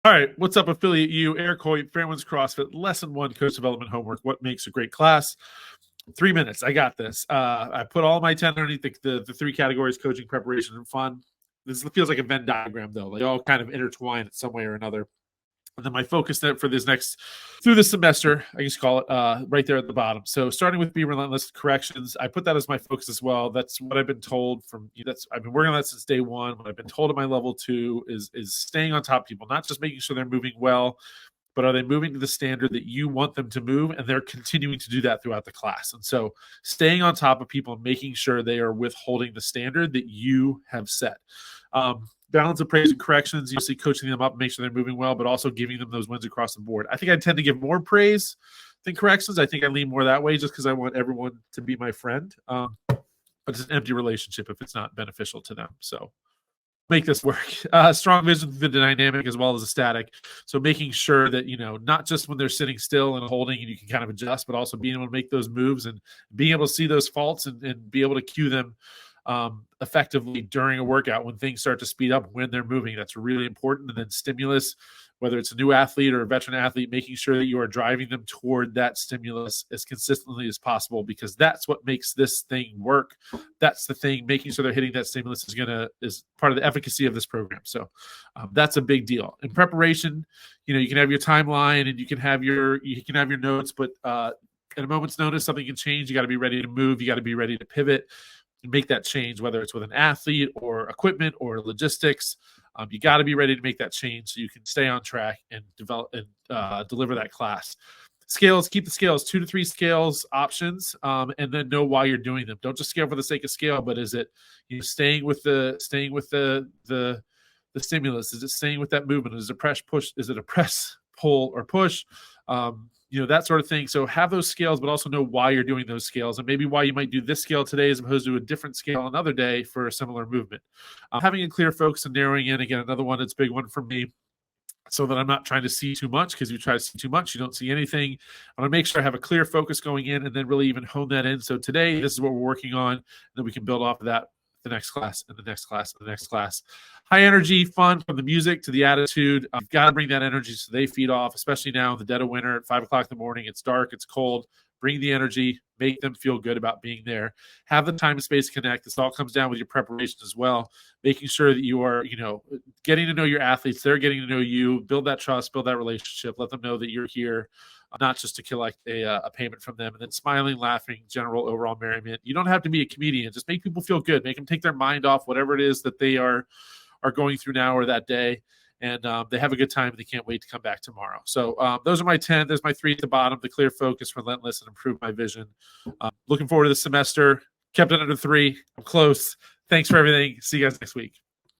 All right, what's up, affiliate you? Eric Hoyt, Fairwinds CrossFit, lesson 1, coach development homework. What makes a great class? 3 minutes. I got this. I put all my 10 underneath the 3 categories: coaching, preparation, and fun. This feels like a Venn diagram, though. Like, all kind of intertwine in some way or another. And then my focus for this through the semester, I guess call it, right there at the bottom. So starting with be relentless, corrections, I put that as my focus as well. That's what I've been told I've been working on that since day one. What I've been told at my level 2 is staying on top of people, not just making sure they're moving well, but are they moving to the standard that you want them to move? And they're continuing to do that throughout the class. And so staying on top of people and making sure they are withholding the standard that you have set. Balance of praise and corrections, you see, coaching them up, make sure they're moving well, but also giving them those wins across the board. I think I tend to give more praise than corrections. I think I lean more that way just because I want everyone to be my friend. But it's an empty relationship if it's not beneficial to them. So make this work. Strong vision for the dynamic as well as the static. So making sure that, not just when they're sitting still and holding and you can kind of adjust, but also being able to make those moves and being able to see those faults and be able to cue them effectively during a workout when things start to speed up when they're moving. That's really important. And then stimulus, whether it's a new athlete or a veteran athlete, making sure that you are driving them toward that stimulus as consistently as possible, because that's what makes this thing work. That's the thing. Making sure they're hitting that stimulus is part of the efficacy of this program. So that's a big deal. In preparation, you can have your timeline and you can have your notes, but at a moment's notice, something can change. You got to be ready to move. You got to be ready to pivot and make that change, whether it's with an athlete or equipment or logistics. You got to be ready to make that change so you can stay on track and develop and deliver that class. Scales, keep the scales, 2 to 3 scales options, and then know why you're doing them. Don't just scale for the sake of scale, but is it staying with the stimulus? Is it staying with that movement? Is it press, push? Is it a press, pull, or push? That sort of thing. So have those scales, but also know why you're doing those scales and maybe why you might do this scale today as opposed to a different scale another day for a similar movement. Having a clear focus and narrowing in, again, another one that's a big one for me, so that I'm not trying to see too much, because you try to see too much, you don't see anything. I want to make sure I have a clear focus going in and then really even hone that in. So today, this is what we're working on, and then we can build off of that the next class and the next class and the next class. High energy, fun, from the music to the attitude. You've got to bring that energy so they feed off, especially now in the dead of winter at 5 o'clock in the morning. It's dark, it's cold. Bring the energy, make them feel good about being there. Have the time and space to connect. This all comes down with your preparation as well, making sure that you are, getting to know your athletes. They're getting to know you. Build that trust, build that relationship. Let them know that you're here, not just to collect a payment from them. And then smiling, laughing, general overall merriment. You don't have to be a comedian. Just make people feel good. Make them take their mind off whatever it is that they are going through now or that day. And they have a good time, and they can't wait to come back tomorrow. So those are my 10. There's my 3 at the bottom: the clear focus, relentless, and improve my vision. Looking forward to the semester. Kept it under 3. I'm close. Thanks for everything. See you guys next week.